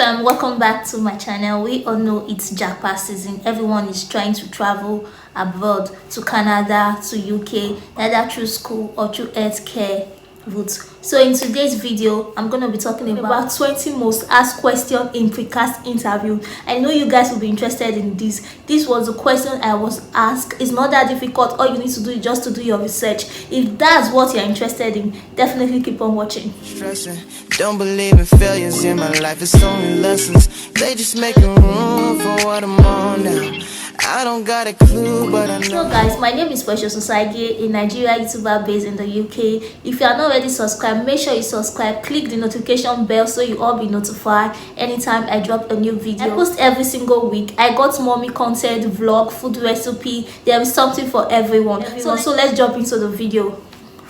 fam, welcome back to my channel. We all know it's jackpot season. Everyone is trying to travel abroad, to Canada, to UK, either through school or through healthcare routes. So in today's video, I'm going to be talking about 20 most asked questions in Pre-Cas interview. I know you guys will be interested in this. This was a question I was asked. It's not that difficult. All you need to do is just to do your research. If that's what you're interested in, definitely keep on watching. Don't believe in failures in my life, it's only lessons. They just making room for what I'm on now. I don't got a clue, but I know. So guys, my name is Precious Osage, a Nigeria YouTuber based in the UK. If you are not already subscribed, make sure you subscribe, click the notification bell so you all be notified anytime I drop a new video. I post every single week. I got mommy content, vlog, food recipe. There is something for everyone. So let's jump into the video.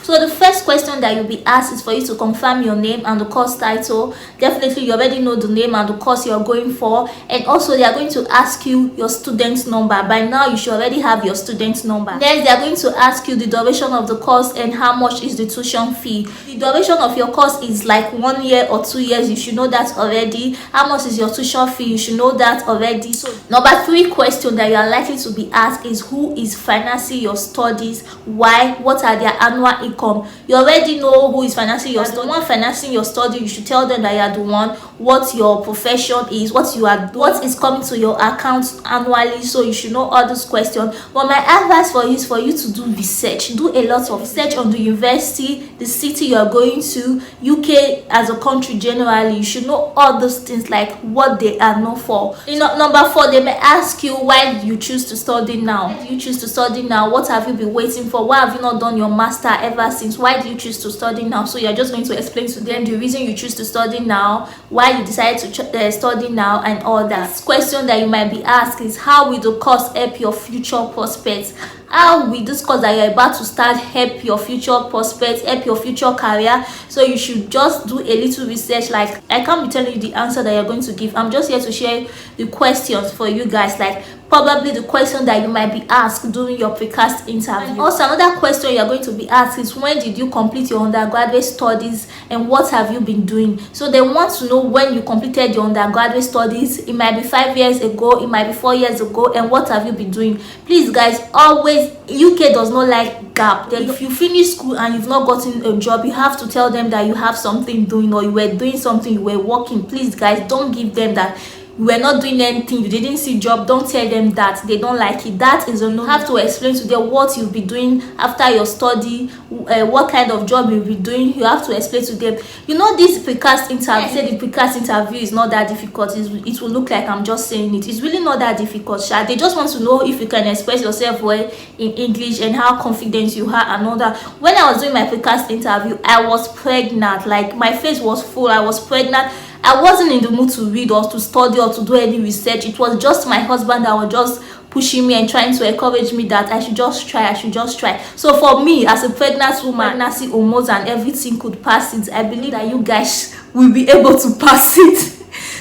So the first question that you'll be asked is for you to confirm your name and the course title. Definitely you already know the name and the course you're going for, and also they are going to ask you your student number. By now you should already have your student number. Next, they are going to ask you the duration of the course and how much is the tuition fee. The duration of your course is like 1 year or 2 years. You should know that already. How much is your tuition fee? You should know that already. So number 3 question that you are likely to be asked is who is financing your studies, why, what are their annual income. You already know who is financing your study. The one financing your study, you should tell them that you are the one, what your profession is, what you are doing, what is coming to your account annually. So you should know all those questions. But my advice for you is for you to do research. Do a lot of research on the university, the city you are going to, UK as a country generally. You should know all those things, like what they are known for. Number 4, they may ask you why you choose to study now. Why do you choose to study now? What have you been waiting for? Why have you not done your master ever since? Why do you choose to study now? So you're just going to explain to them the reason you choose to study now, why you decided to study now, and all that. This question that you might be asked is how will the course help your future prospects? How will this course that you're about to start help your future prospects, help your future career? So you should just do a little research. Like, I can't be telling you the answer that you're going to give. I'm just here to share the questions for you guys, like probably the question that you might be asked during your Pre-Cas interview. And also another question you're going to be asked is when did you complete your undergraduate studies and what have you been doing? So they want to know when you completed your undergraduate studies. It might be 5 years ago, it might be 4 years ago, and what have you been doing? Please guys, always, UK does not like gap. If you finish school and you've not gotten a job, you have to tell them that you have something doing, or you were doing something, you were working. Please guys, don't give them that you were not doing anything, you didn't see job. Don't tell them that. They don't like it. That is a no. You have to explain to them what you'll be doing after your study, what kind of job you'll be doing. You have to explain to them. You know, this Pre-Cas interview, say the Pre-Cas interview is not that difficult. It will look like I'm just saying it. It's really not that difficult, Sha. They just want to know if you can express yourself well in English and how confident you are and all that. When I was doing my Pre-Cas interview, I was pregnant. Like, my face was full. I was pregnant. I wasn't in the mood to read or to study or to do any research. It was just my husband that was just pushing me and trying to encourage me that I should just try. So for me, as a pregnant woman, pregnancy hormones and everything could pass it. I believe that you guys will be able to pass it.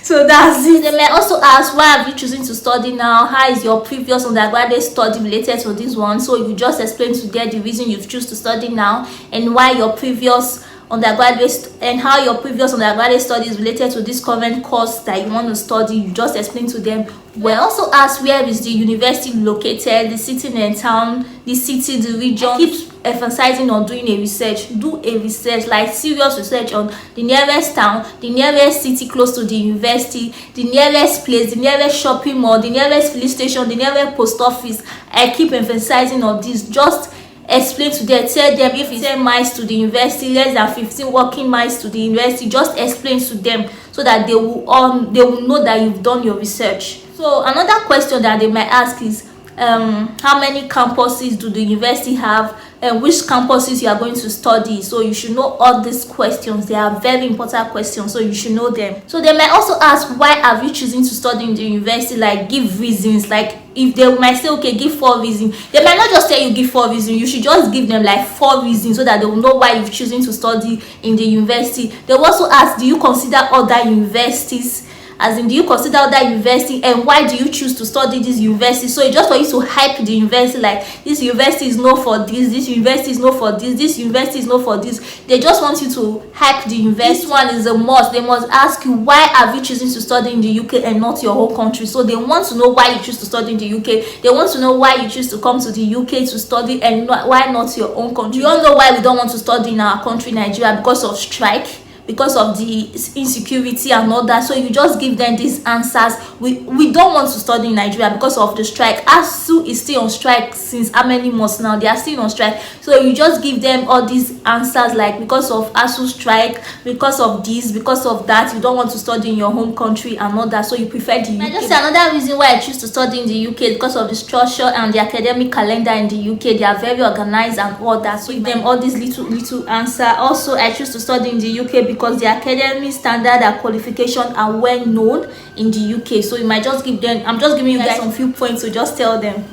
So that's it. They may also ask, why have you chosen to study now? How is your previous undergraduate study related to this one? So you just explain to them the reason you've chosen to study now and why your previous undergraduate and how your previous undergraduate study is related to this current course that you want to study. You just explain to them. We also ask where is the university located, the city and town, the city, the region. Keep emphasizing on doing a research. Do a research, like serious research on the nearest town, the nearest city close to the university, the nearest place, the nearest shopping mall, the nearest police station, the nearest post office. I keep emphasizing on this. Just explain to them, tell them if it's 10 miles to the university, less than 15 walking miles to the university. Just explain to them so that they will know that you've done your research. So another question that they might ask is how many campuses do the university have, and which campuses you are going to study. So you should know all these questions. They are very important questions, so you should know them. So they might also ask, why are you choosing to study in the university? Like, give reasons. Like, if they might say, okay, give 4 reasons, they might not just tell you give 4 reasons. You should just give them like 4 reasons so that they will know why you're choosing to study in the university. They will also ask, do you consider other universities As in, do you consider other university, and why do you choose to study this university? So it's just for you to hype the university, like this university is known for this university is known for this university is known for this. They just want you to hype the university. This one is a must. They must ask you, why have you chosen to study in the UK and not your whole country? So they want to know why you choose to study in the UK. They want to know why you choose to come to the UK to study, and why not your own country. You all know why we don't want to study in our country, Nigeria, because of strike, because of the insecurity and all that. So you just give them these answers. We don't want to study in Nigeria because of the strike. ASU is still on strike since how many months now? They are still on strike. So you just give them all these answers, like because of ASU strike, because of this, because of that, you don't want to study in your home country and all that. So you prefer the UK. I just say another reason why I choose to study in the UK, because of the structure and the academic calendar in the UK. They are very organized and all that. So give them all these little answer. Also, I choose to study in the UK because the academic standard and qualification are well known in the UK. So you might just give them, I'm just giving you guys some few points to just tell them.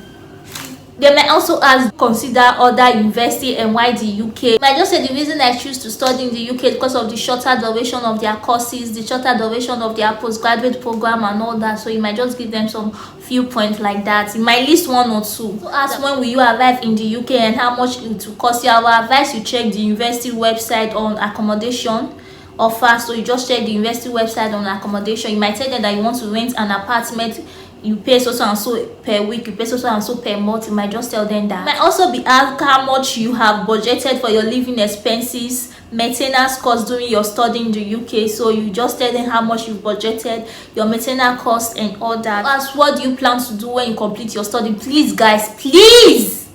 They may also ask, consider other university and why the UK. I just say the reason I choose to study in the UK because of the shorter duration of their courses, the shorter duration of their postgraduate program and all that. So you might just give them some few points like that. You might list one or two. So ask, when will you arrive in the UK and how much it will cost you. I will advise you check the university website on accommodation offer. So you just check the university website on accommodation. You might tell them that you want to rent an apartment, you pay so and so per week, you pay so and so per month. You might just tell them that. You might also be asked how much you have budgeted for your living expenses, maintenance costs during your study in the UK. So you just tell them how much you've budgeted, your maintenance costs and all that. Ask, what do you plan to do when you complete your study? Please guys, please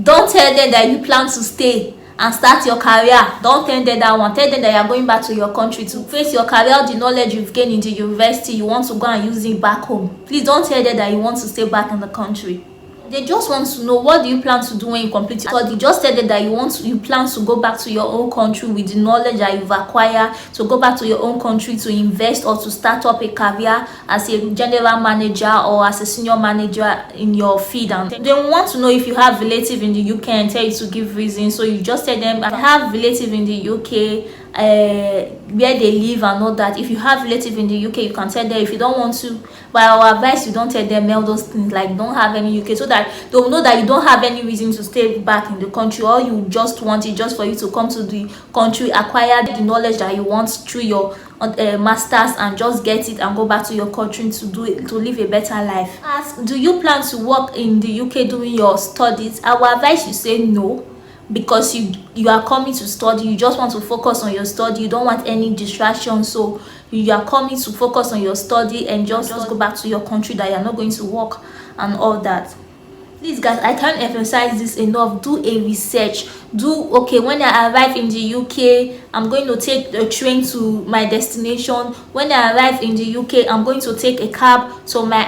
don't tell them that you plan to stay and start your career. Don't tell them that one. Tell them that you are going back to your country to face your career. The knowledge you've gained in the university, you want to go and use it back home. Please don't tell them that you want to stay back in the country. They just want to know, what do you plan to do when you complete your study? Just tell them that you plan to go back to your own country with the knowledge that you've acquired, to go back to your own country to invest or to start up a career as a general manager or as a senior manager in your field. And they want to know if you have relative in the UK and tell you to give reasons. So you just tell them, I have relative in the UK, where they live and all that. If you have relative in the UK, you can tell them. If you don't want to, by our advice, you don't tell them all those things, like don't have any UK, so that they'll know that you don't have any reason to stay back in the country, or you just want it just for you to come to the country, acquire the knowledge that you want through your masters, and just get it and go back to your country to live a better life. Ask, do you plan to work in the UK during your studies? Our advice, you say no, because you are coming to study. You just want to focus on your study. You don't want any distraction. So you are coming to focus on your study and just go back to your country, that you are not going to work and all that. Please guys, I can't emphasize this enough. Do a research. Okay, when I arrive in the UK, I'm going to take a train to my destination. When I arrive in the UK, I'm going to take a cab to my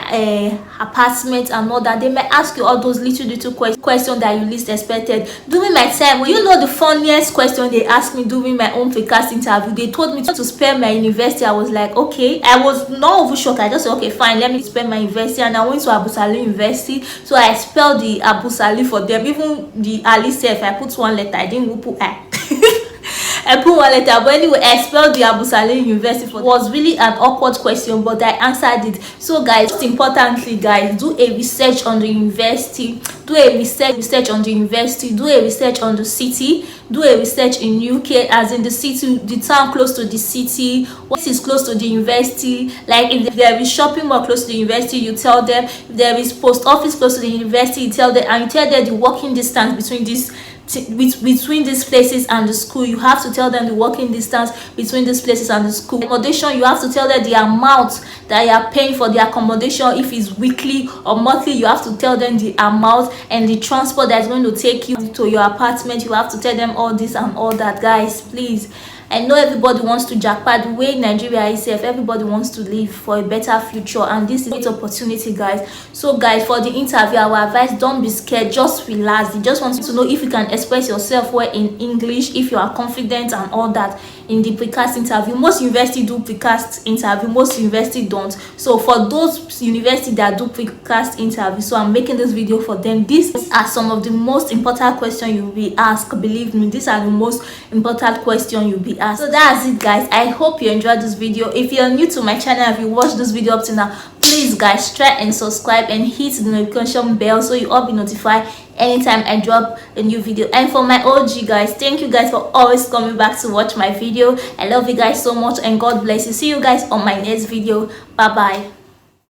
apartment and all that. They may ask you all those little questions that you least expected. During my time, you know the funniest question they asked me during my own Precas interview? They told me to spare my university. I was like, okay. I was not over shocked. I just said, okay, fine, let me spare my university. And I went to Abu Salih University. So I spelled the Abu Salih for them. Even the Ali self, I put one letter. I didn't put I put one letter, but anyway, I spelled the Abu Salih University. It was really an awkward question, but I answered it. So guys, most importantly guys, do a research on the university, do a research on the university, do a research on the city, do a research in UK, as in the city, the town close to the city, what is close to the university. Like if there is shopping mall close to the university, you tell them. If there is post office close to the university, you tell them, and you tell them the walking distance between these places and the school. You have to tell them the walking distance between these places and the school. Accommodation, you have to tell them the amount that you are paying for the accommodation. If it's weekly or monthly, you have to tell them the amount, and the transport that's going to take you to your apartment. You have to tell them all this and all that. Guys, please, I know everybody wants to jackpot. The way Nigeria is safe, everybody wants to live for a better future, and this is a great opportunity, guys. So guys, for the interview, our advice, don't be scared, just relax. They just want to know if you can express yourself well in English, if you are confident and all that. in the Precas interview. Most university do Precas interview, most university don't. So for those university that do Precas interview, so I'm making this video for them. These are some of the most important questions you'll be asked. Believe me, these are the most important questions you'll be asked. So that's it, guys. I hope you enjoyed this video. If you're new to my channel, if you watched this video up to now, please guys, try and subscribe and hit the notification bell so you all be notified anytime I drop a new video. And for my OG guys, thank you guys for always coming back to watch my video. I love you guys so much and God bless you. See you guys on my next video. Bye bye.